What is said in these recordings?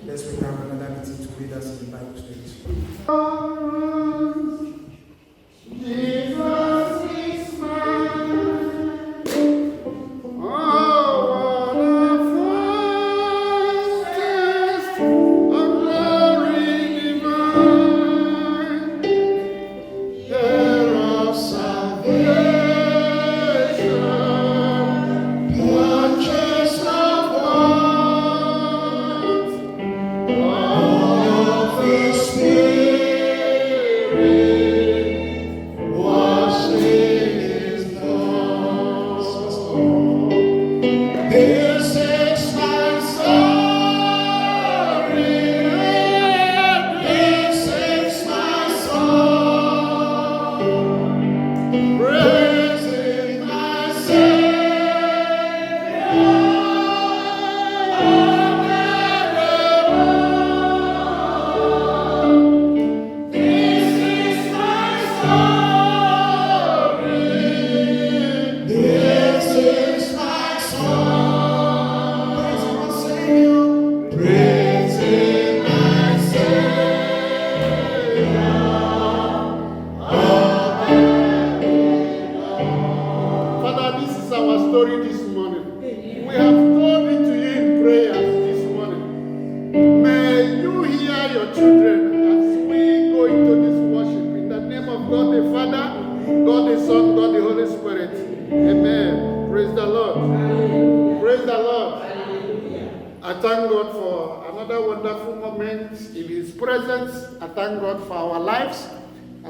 Let's wait down another meeting to lead us in the Bible studies.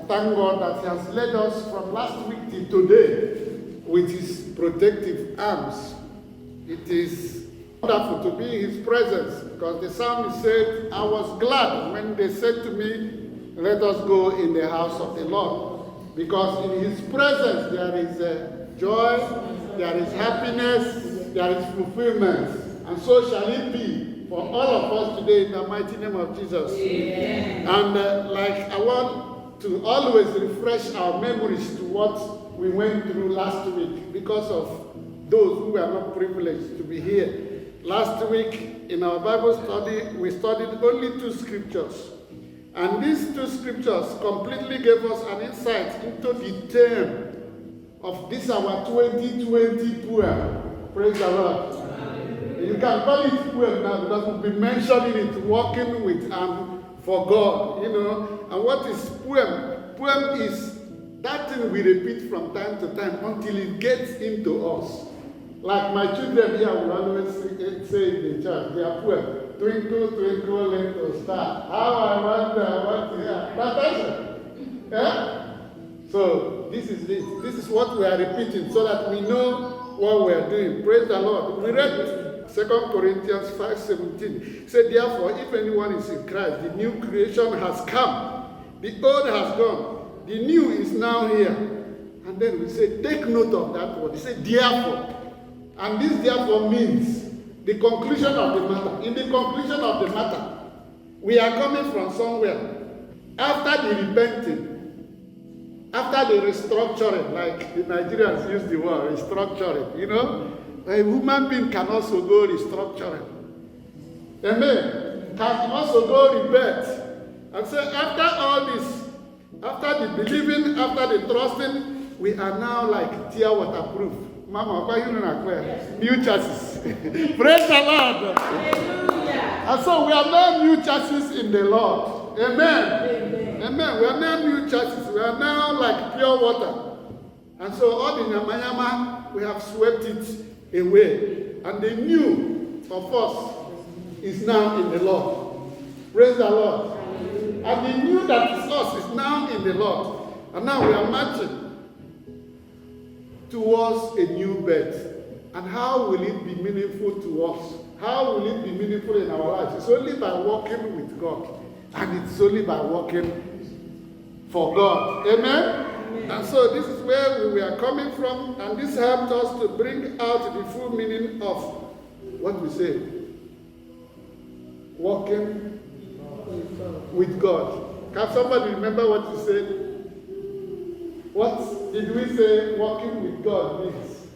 Thank God that He has led us from last week till today with His protective arms. It is wonderful to be in His presence, because the psalmist said, I was glad when they said to me, let us go in the house of the Lord. Because in His presence there is joy, there is happiness, there is fulfillment. And so shall it be for all of us today in the mighty name of Jesus. Amen. And like I want to always refresh our memories to what we went through last week, because of those who were not privileged to be here. Last week in our Bible study, we studied only 2 scriptures. And these 2 scriptures completely gave us an insight into the theme of this our 2020 poem. Praise the Lord. You can call it poem now, because we've been mentioning it, walking with for God, you know. And what is poem? Poem is that thing we repeat from time to time until it gets into us. Like my children here will always say in the church, they are poem. Twinkle, twinkle, little star. How I wonder what you are. That's it. Yeah? So this is it. This is what we are repeating so that we know what we are doing. Praise the Lord. We read 2 Corinthians 5:17 said, therefore, if anyone is in Christ, the new creation has come. The old has gone. The new is now here. And then we say, take note of that word. He said, therefore. And this therefore means the conclusion of the matter. In the conclusion of the matter, we are coming from somewhere. After the repenting, after the restructuring, like the Nigerians use the word restructuring, you know, a human being can also go restructuring. Amen. Can also go rebirth. And so after all this, after the believing, after the trusting, we are now like tear waterproof. Mama, why you not clear? New chassis. Praise the Lord. Hallelujah. And so we are now new chassis in the Lord. Amen. Amen. We are now new chassis. We are now like pure water. And so all the yamayama, we have swept it away. And the new of us is now in the Lord. Praise the Lord. Hallelujah. And the new that is us is now in the Lord. And now we are marching towards a new birth. And how will it be meaningful to us? How will it be meaningful in our lives? It's only by walking with God. And it's only by walking for God. Amen? Amen? And so this is where we are coming from. And this helped us to bring out the full meaning of what we say. Walking with God. Can somebody remember what you said? What did we say walking with God means?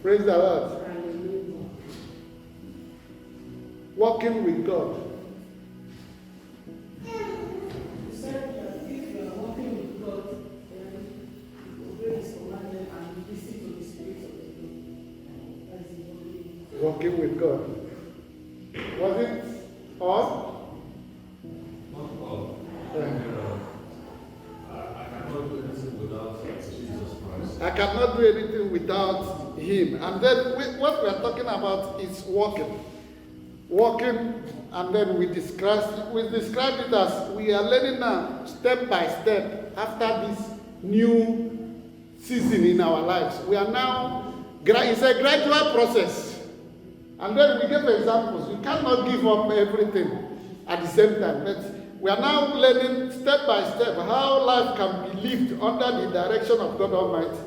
Praise the Lord. Walking with God. You said that if you are walking with God, then you obey His commandment and listen to the Spirit of the Lord. That is Walking with God. Was it all? Not all. I cannot do anything without Jesus Christ. I cannot do anything without Him. And then what we are talking about is walking. Walking, and then we describe it as we are learning now, step by step, after this new season in our lives. We are now, it's a gradual process. And then we give examples. You cannot give up everything at the same time. But we are now learning step by step how life can be lived under the direction of God Almighty.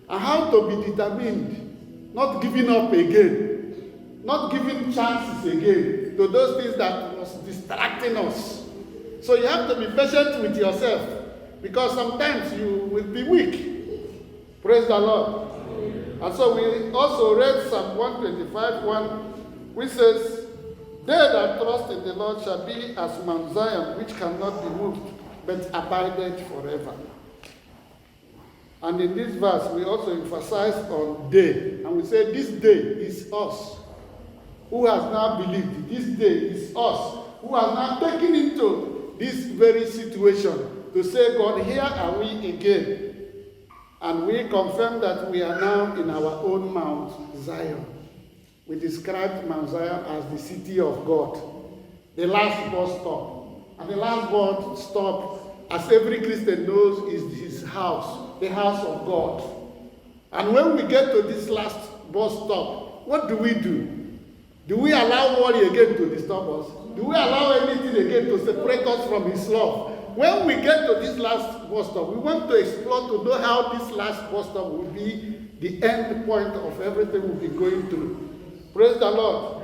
And how to be determined, not giving up again. Not giving chances again to those things that was distracting us. So you have to be patient with yourself, because sometimes you will be weak. Praise the Lord. And so we also read Psalm 125:1, which says, "They that trust in the Lord shall be as Mount Zion, which cannot be moved, but abideth forever." And in this verse, we also emphasize on day. And we say this day is us. Who has now believed? This day is us, who has now taken into this very situation to say, God, here are we again. And we confirm that we are now in our own Mount Zion. We described Mount Zion as the city of God, the last bus stop. And the last bus stop, as every Christian knows, is his house, the house of God. And when we get to this last bus stop, what do? Do we allow worry again to disturb us? Do we allow anything again to separate us from His love? When we get to this last bus stop, we want to explore to know how this last bus stop will be the end point of everything we'll be going through. Praise the Lord.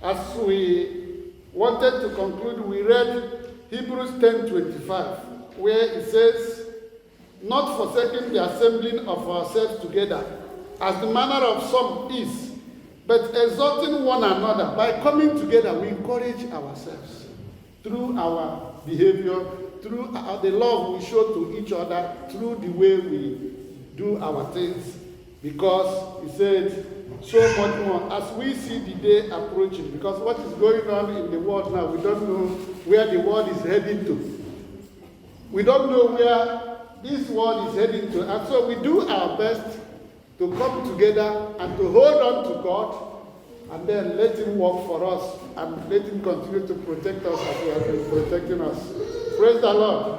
As we wanted to conclude, we read Hebrews 10:25, where it says, "Not forsaking the assembling of ourselves together, as the manner of some is, but exhorting one another." By coming together, we encourage ourselves through our behavior, through the love we show to each other, through the way we do our things. Because He said, so much more, as we see the day approaching, because what is going on in the world now, we don't know where the world is heading to. We don't know where this world is heading to. And so we do our best to come together and to hold on to God, and then let Him work for us, and let Him continue to protect us as He has been protecting us. Praise the Lord.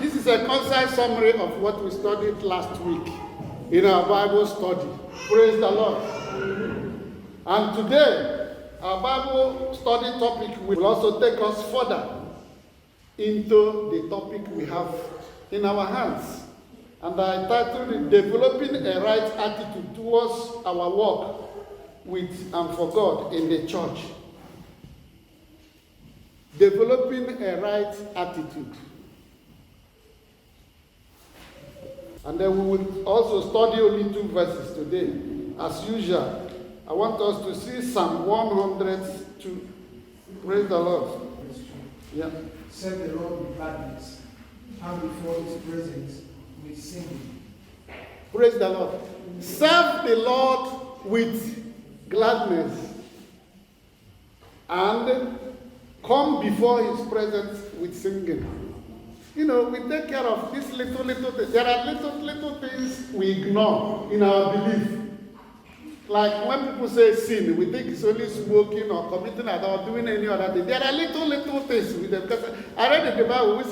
This is a concise summary of what we studied last week in our Bible study. Praise the Lord. And today, our Bible study topic will also take us further into the topic we have in our hands. And I titled it, "Developing a Right Attitude Towards Our Work with and for God in the Church." Developing a right attitude. And then we will also study only 2 verses today. As usual, I want us to see Psalm 102. Praise the Lord. Yeah. Serve the Lord with gladness, and before His presence with singing. Praise the Lord. Serve the Lord with gladness and come before his presence with singing. You know, we take care of these little things. There are little things we ignore in our belief. Like when people say sin, we think it's only smoking or committing or doing any other thing. There are little things with them. Because I read in the Bible, we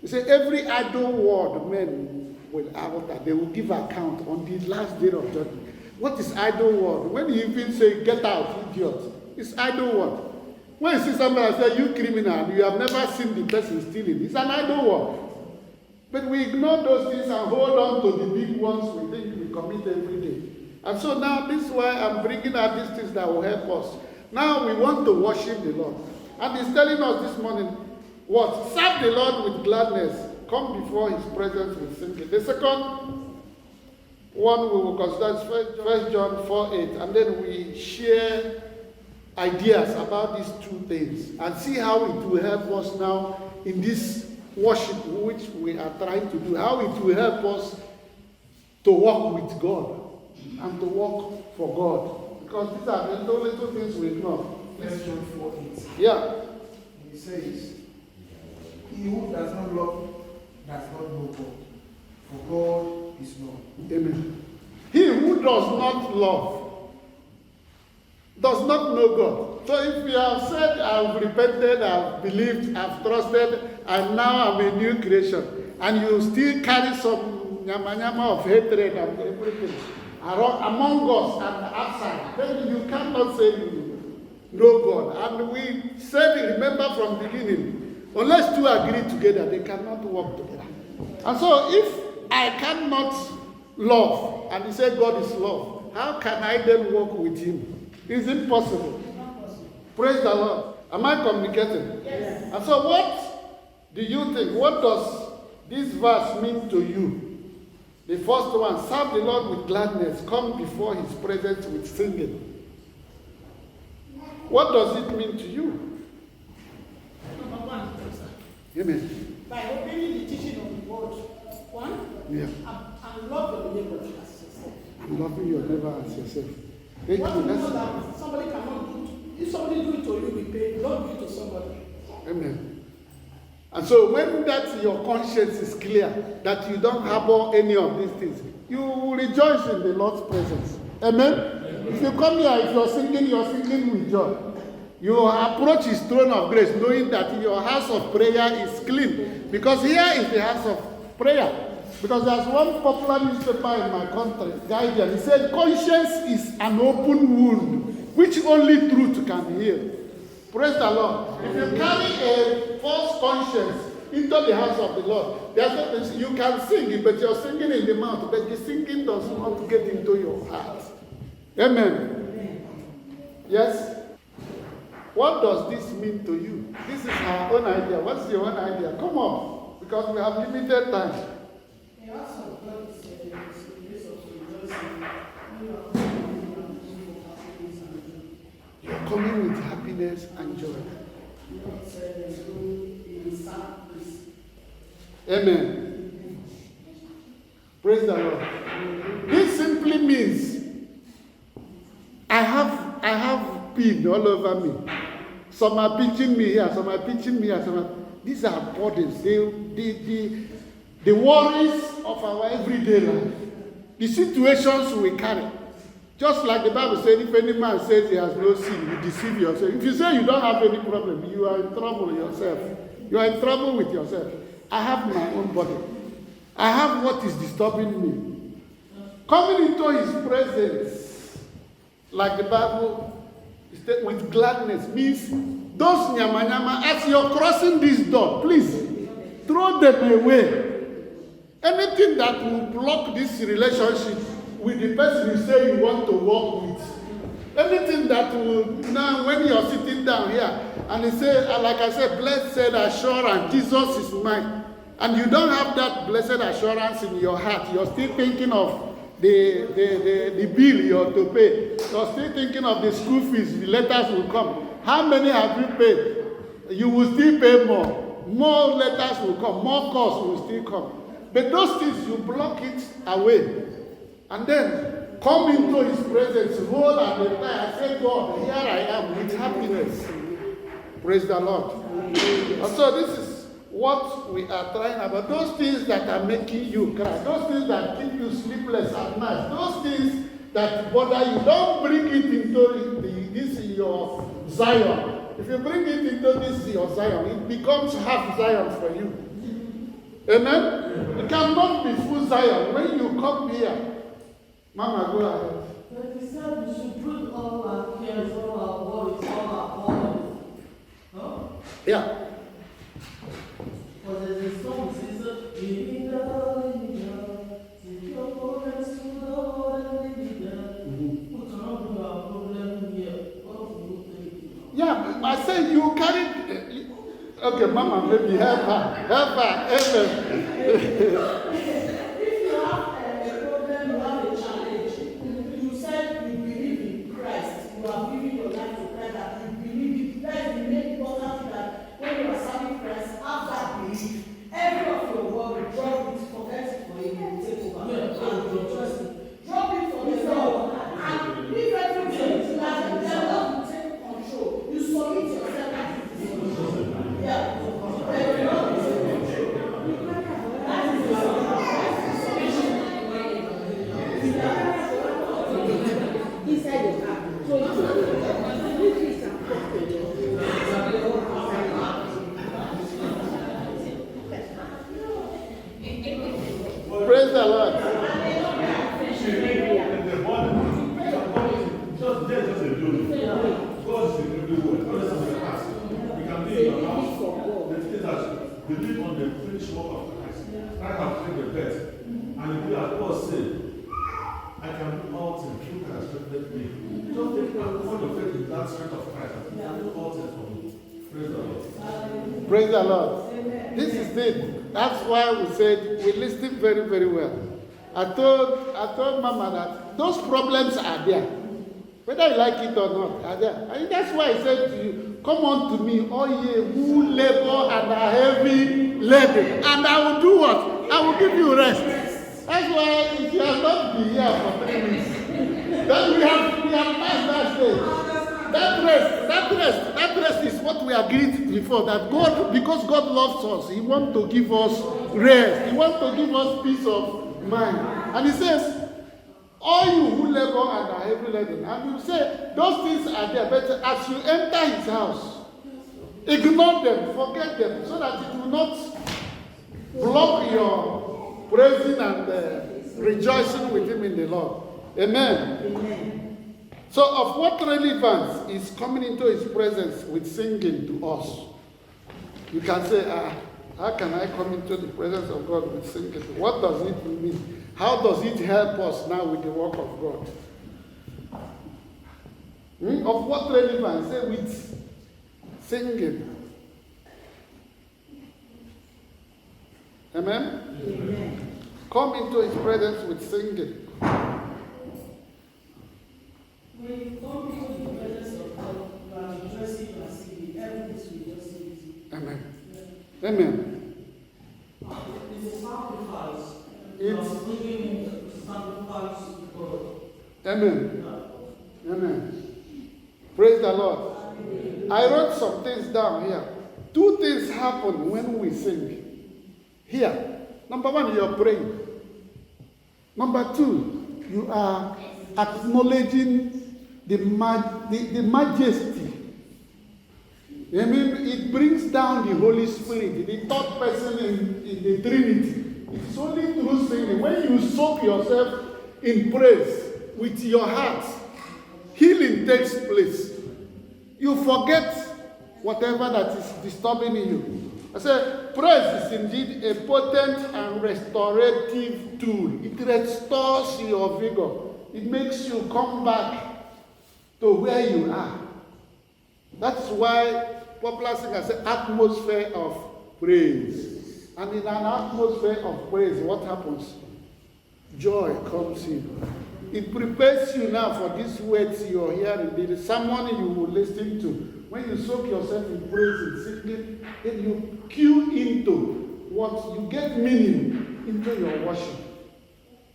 said every idle word men will utter, they will give account on the last day of judgment. What is idle word? When you even say, get out, idiot, it's idle word. When you see somebody and say, you criminal, you have never seen the person stealing, it's an idle word. But we ignore those things and hold on to the big ones we think we commit every day. And so now this is why I'm bringing out these things that will help us. Now we want to worship the Lord. And he's telling us this morning, what? Serve the Lord with gladness. Come before his presence with singing. The second one we will consider is 1 John 4:8. And then we share ideas about these two things and see how it will help us now in this worship which we are trying to do. How it will help us to walk with God and to work for God. Because these are the little things we ignore. 1 John 4:8. Yeah. He says, he who does not love does not know God, for God is love. Amen. He who does not love does not know God. So if you have said, I've repented, I've believed, I've trusted, and now I'm a new creation, and you still carry some nyama of hatred and everything among us and outside, then you cannot say you know God. And we said, remember from the beginning, unless two agree together, they cannot work together. And so if I cannot love, and he said God is love, how can I then walk with him? Is it possible? Praise the Lord. Am I communicating? Yes. And so what do you think? What does this verse mean to you? The first one, serve the Lord with gladness, come before his presence with singing. What does it mean to you? Number one, sir. Amen. By obeying the teaching of the word, one, Yeah. and love your neighbor as yourself. I'm loving your neighbor as yourself. Thank What you. you know That's, that somebody cannot do, if somebody do it to you, we pay, don't do it to somebody. amen. And so when that your conscience is clear, that you don't harbor any of these things, you will rejoice in the Lord's presence. Amen? If you come here, if you're singing with joy. You approach his throne of grace knowing that your house of prayer is clean. Because here is the house of prayer. Because there's one popular newspaper in my country, Guardian. He said, conscience is an open wound, which only truth can heal. Praise the Lord. If you carry a false conscience into the house of the Lord, you can sing, but you're singing in the mouth, but the singing does not get into your heart. Amen. Yes? What does this mean to you? This is our own idea. What's your own idea? Come on, because we have limited time. The house of God is a place of rejoicing. You're coming with happiness and joy. Amen. Praise the Lord. This simply means I have pain all over me. Some are pinching me here, some are pinching me here, these are burdens. The worries of our everyday life. The situations we carry. Just like the Bible said, if any man says he has no sin, you deceive yourself. If you say you don't have any problem, you are in trouble yourself. You are in trouble with yourself. I have my own body. I have what is disturbing me. Coming into his presence, like the Bible, with gladness means those nyama, as you're crossing this door, please throw them away. Anything that will block this relationship with the person you say you want to work with. Anything that will, now when you're sitting down here and you say, like I said, blessed assurance, Jesus is mine. And you don't have that blessed assurance in your heart. You're still thinking of the bill you're to pay. You're still thinking of the school fees, the letters will come. How many have you paid? You will still pay more. More letters will come. More costs will still come. But those things, you block it away. And then come into his presence, hold and reply, and say, God, here I am with happiness. Praise the Lord. And so this is what we are trying about. Those things that are making you cry, those things that keep you sleepless at night, those things that bother you, don't bring it into this your Zion. If you bring it into this your Zion, it becomes half Zion for you. Amen? It cannot be full Zion. When you come here, Mama, go ahead. But he said we should put all our cares, all our worries, all our problems. No? Yeah. Because there's a song that says, "Give me the take your burdens to the Lord and leave it there." Who cannot bring our problem here? What will you take? Yeah, I said you carry. Okay, Mama, maybe help her. Help her. If you have a problem, you have a challenge. You said you believe in Christ. You are giving your life to Christ. That you believe it. That is the main important thing, that when you are serving Christ, after belief, every of your work, drop it, forget it for him, he will take over. And you trust him. Drop it for the Lord. And leave everything that the Lord will take control. You submit yourself. That is the solution. Yeah. Praise the Lord. Just a building. God is everywhere. God is in the past. We can be in your house. The thing is that believe on the finished work of Christ. Christ has paid the debt. And if you as Paul said, I can do all things through Christ strengthened me. Just take all your faith in that strength of Christ. I can do all things for me. Praise the Lord. Praise the Lord. This is it. That's why we said we listen very, very well. I told Mama that those problems are there. Whether you like it or not, are there. And that's why I said to you, come unto me, all ye who labor and are heavy laden, and I will do what? I will give you rest. That's why if you have not been here for 3 weeks, then we have passed that stage. That rest is what we agreed before, that God, because God loves us, He wants to give us rest. He wants to give us peace of mind. And He says, all you who labor and are heavy laden, and you say, those things are there, but as you enter His house, ignore them, forget them, so that it will not block your praising and rejoicing with Him in the Lord. Amen. Amen. So of what relevance is coming into His presence with singing to us? You can say, how can I come into the presence of God with singing? What does it mean? How does it help us now with the work of God? Of what relevance? Say with singing. Amen? Amen. Come into His presence with singing. When you come into the presence of God, you are rejoicing and singing. Everything is rejoicing with you. Amen. Amen. It's a sacrifice. It's bringing sacrifice to God. Amen. Amen. Praise the Lord. I wrote some things down here. 2 things happen when we sing. Here. Number 1, you're praying. Number 2, you are acknowledging the majesty. I mean, it brings down the Holy Spirit, the third person in the Trinity. It's only through singing. When you soak yourself in praise with your heart, healing takes place. You forget whatever that is disturbing you. I say, praise is indeed a potent and restorative tool. It restores your vigor. It makes you come back to where you are. That's why popular singers say atmosphere of praise. And in an atmosphere of praise, what happens? Joy comes in. It prepares you now for these words you are hearing, the sermon you will listen to. When you soak yourself in praise and singing, then you cue into what you get meaning into your worship.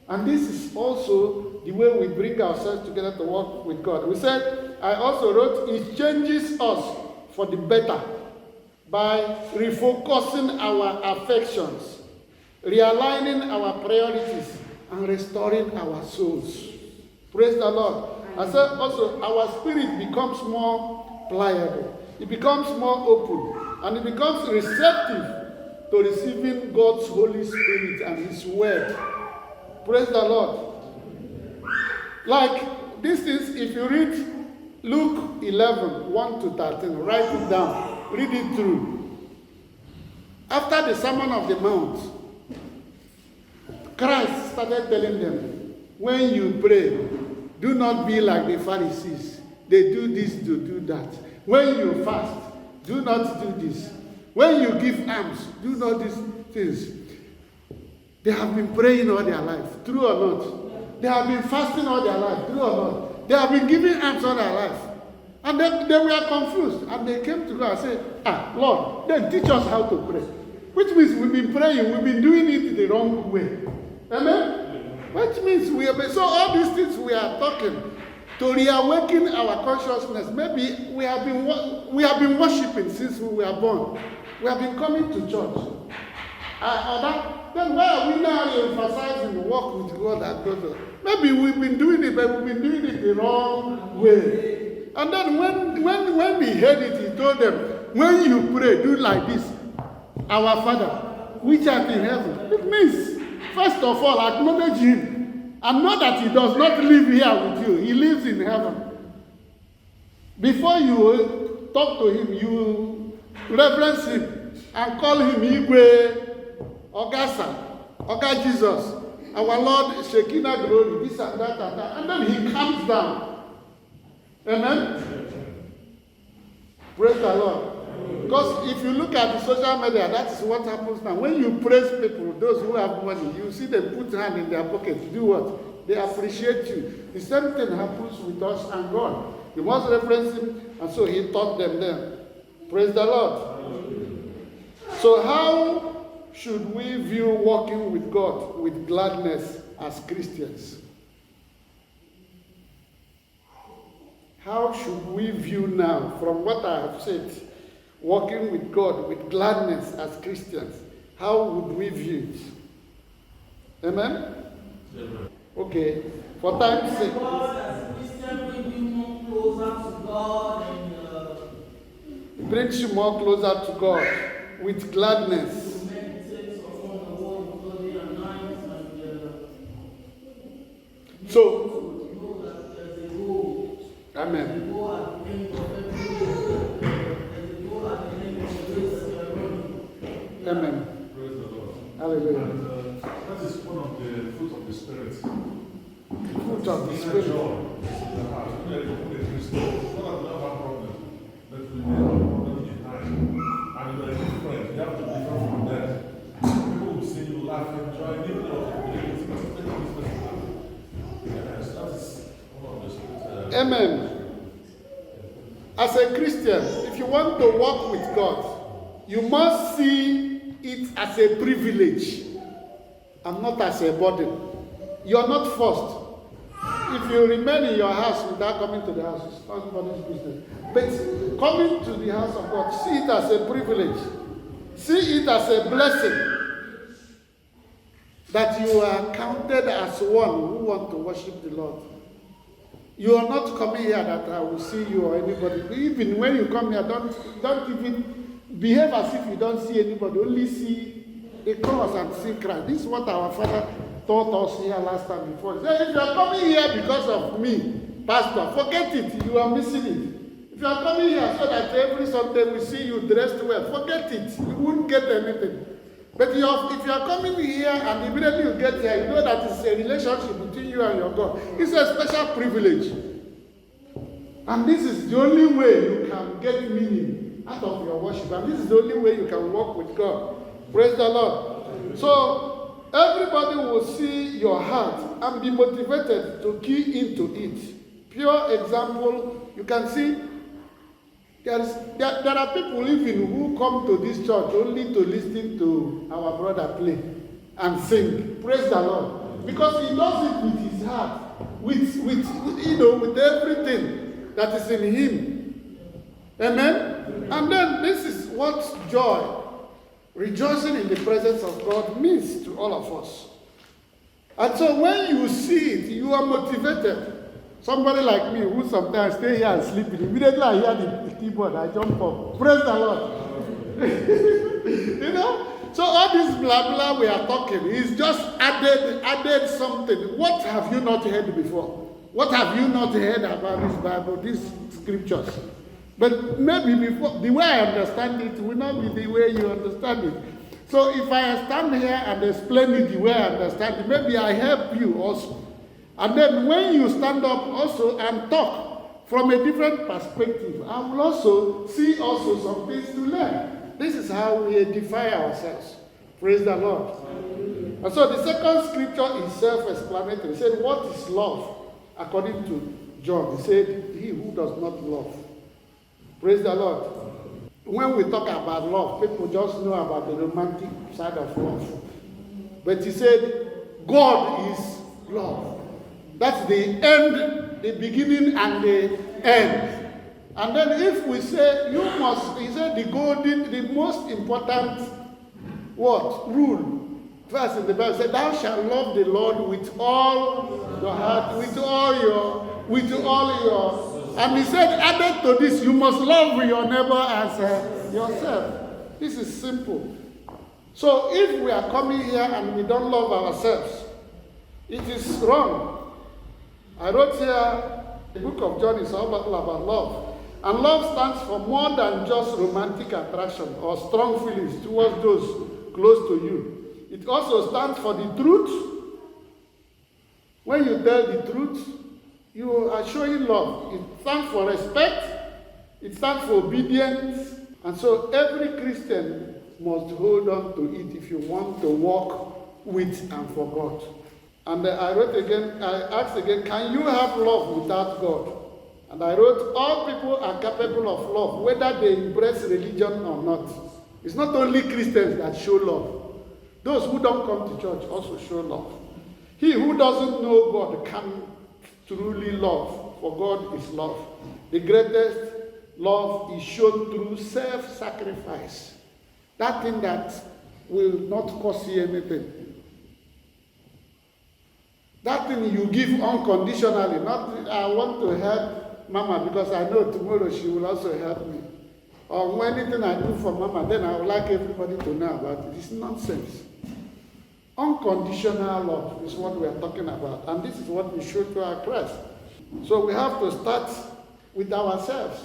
And this is also the way we bring ourselves together to work with God. We said, I also wrote, it changes us for the better by refocusing our affections, realigning our priorities, and restoring our souls. Praise the Lord. I said also, our spirit becomes more pliable. It becomes more open. And it becomes receptive to receiving God's Holy Spirit and His Word. Praise the Lord. Like this is, if you read Luke 11, 1 to 13, write it down, read it through. After the Sermon of the Mount, Christ started telling them, when you pray, do not be like the Pharisees. They do this, they do that. When you fast, do not do this. When you give alms, do not these things. They have been praying all their life, true or not. They have been fasting all their life, true or not. They have been giving alms all their life. And they were confused. And they came to God and said, Lord, then teach us how to pray. Which means we've been praying, we've been doing it the wrong way. Amen? Which means so all these things we are talking to reawaken our consciousness. Maybe we have been worshiping since we were born. We have been coming to church. Then why are we now emphasizing the work with God and God? Maybe we've been doing it, but we've been doing it the wrong way. And then when we heard it, He told them, when you pray, do like this. Our Father, which art in heaven. It means, first of all, acknowledge Him. And know that He does not live here with you. He lives in heaven. Before you talk to Him, you reverence Him and call Him Igwe, Ogasa, Oga Jesus, our Lord, Shekinah glory, this and that and that. And then He comes down. Amen? Praise the Lord. Because if you look at the social media, that is what happens now. When you praise people, those who have money, you see them put hand in their pocket. Do what? They appreciate you. The same thing happens with us and God. You must reference Him, and so He taught them then. Praise the Lord. So how should we view walking with God with gladness as Christians? How should we view now, from what I have said, walking with God with gladness as Christians? How would we view it? Amen? Amen. Okay, for time's sake. God as Christian brings you more closer to God and brings you more closer to God with gladness. So, amen. Amen. Praise the Lord. Hallelujah. And, that is one of the fruit of the Spirit. Fruit of the Spirit. And you are different. You have to be different from them. People will see you laugh, enjoy, even though yes, that is one of the Spirit. Amen. As a Christian, if you want to walk with God, you must see it as a privilege and not as a burden. You are not forced. If you remain in your house without coming to the house, it's not anybody's business. But coming to the house of God, see it as a privilege. See it as a blessing that you are counted as one who want to worship the Lord. You are not coming here that I will see you or anybody. Even when you come here, don't even behave as if you don't see anybody. Only see the cross and see Christ. This is what our Father taught us here last time before. He said, if you are coming here because of me, Pastor, forget it. You are missing it. If you are coming here so that every Sunday we see you dressed well, forget it. You won't get anything. But if you are coming here and immediately you get here, you know that it's a relationship between you and your God. It's a special privilege. And this is the only way you can get meaning out of your worship. And this is the only way you can walk with God. Praise the Lord. So, everybody will see your heart and be motivated to key into it. Pure example, you can see there are people even who come to this church only to listen to our brother play. and sing. Praise the Lord. Because he does it with his heart, with everything that is in him. Amen? And then this is what joy, rejoicing in the presence of God, means to all of us. And so when you see it, you are motivated. Somebody like me who sometimes stay here and sleep, immediately I hear the keyboard, I jump up. Praise the Lord. You know? So all this blah blah we are talking is just added something. What have you not heard before? What have you not heard about this Bible, these scriptures? But maybe before, the way I understand it will not be the way you understand it. So if I stand here and explain it the way I understand it, maybe I help you also. And then when you stand up also and talk from a different perspective, I will also see also some things to learn. This is how we edify ourselves. Praise the Lord. And so the second scripture is self-explanatory. He said, what is love? According to John, he said, he who does not love. Praise the Lord. When we talk about love, people just know about the romantic side of love. But he said, God is love. That's the end, the beginning and the end. And then if we say, you must, he said the most important rule. First in the Bible said, thou shalt love the Lord with all your heart, with all your, and he said, added to this, you must love your neighbor as yourself. This is simple. So if we are coming here and we don't love ourselves, it is wrong. I wrote here, the book of John is all about love. And love stands for more than just romantic attraction or strong feelings towards those close to you. It also stands for the truth. When you tell the truth, you are showing love. It stands for respect. It stands for obedience. And so every Christian must hold on to it if you want to walk with and for God. And I asked again, can you have love without God? And I wrote, all people are capable of love, whether they embrace religion or not. It's not only Christians that show love. Those who don't come to church also show love. He who doesn't know God can truly love, for God is love. The greatest love is shown through self-sacrifice. That thing that will not cost you anything. That thing you give unconditionally, not I want to help Mama because I know tomorrow she will also help me. Or when anything I do for Mama, then I would like everybody to know about it. It's nonsense. Unconditional love is what we are talking about. And this is what we show to our Christ. So we have to start with ourselves.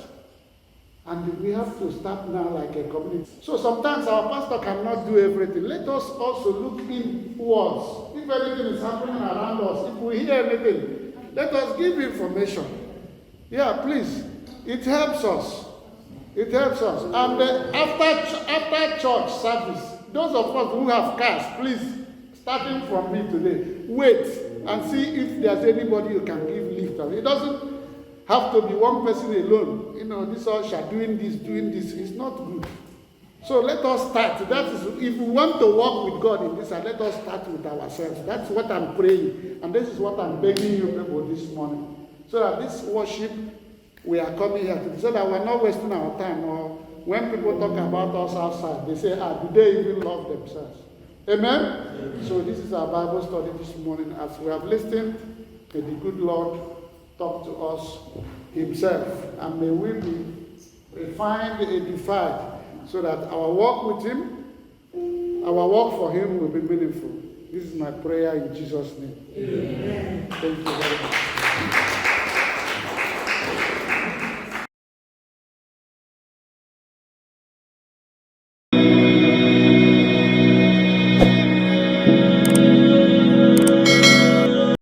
And we have to start now like a community. So sometimes our pastor cannot do everything. Let us also look inwards. If anything is happening around us, if we hear anything, let us give information. Yeah, please. It helps us. It helps us. And after church service, those of us who have cars, please, starting from me today, wait and see if there's anybody you can give lift. It doesn't have to be one person alone. You know, this all shall doing this. It's not good. So let us start. That is, if we want to walk with God in this, let us start with ourselves. That's what I'm praying. And this is what I'm begging you people this morning. So that this worship we are coming here to, so that we're not wasting our time. Or when people talk about us outside, they say, do they even love themselves? Amen? Amen. So this is our Bible study this morning. As we have listened, may the good Lord talk to us himself. And may we be refined, edified, so that our walk with him, our walk for him will be meaningful. This is my prayer in Jesus' name. Amen. Thank you very much.